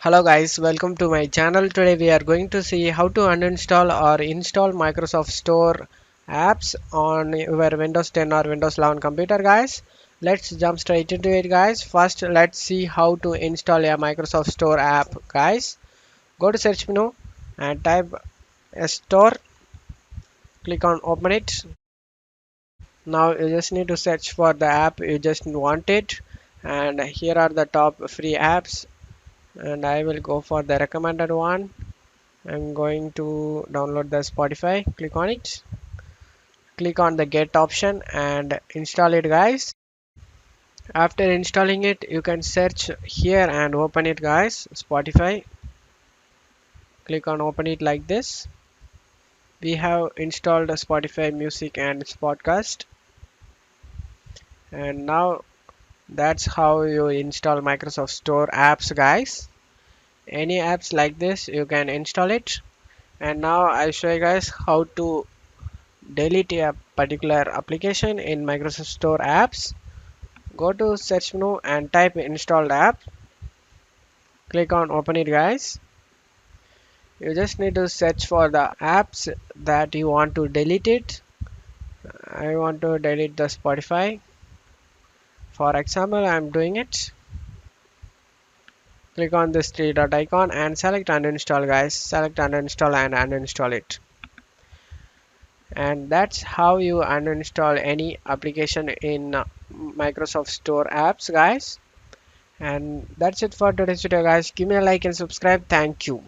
Hello guys, welcome to my channel. Today we are going to see how to uninstall or install Microsoft Store apps on your Windows 10 or Windows 11 computer guys. Let's jump straight into it guys. First let's see how to install a Microsoft Store app guys. Go to search menu and type a store. Click on open it. Now you just need to search for the app you just want it, and here are the top free apps, and I will go for the recommended one. I'm going to download the Spotify. Click on it. Click on the get option and install it guys. After installing it, you can search here and open it guys. Spotify. Click on open it like this. We have installed Spotify music and its podcast. And now that's how you install Microsoft Store apps guys. Any apps like this you can install it. And now I'll show you guys how to delete a particular application in Microsoft Store apps. Go to search menu and type installed app. Click on open it guys. You just need to search for the apps that you want to delete it. I want to delete the Spotify. For example, I'm doing it. Click on this three dot icon and select uninstall guys. Select uninstall and uninstall it. And that's how you uninstall any application in Microsoft Store apps guys. And that's it for today's video guys. Give me a like and subscribe. Thank you.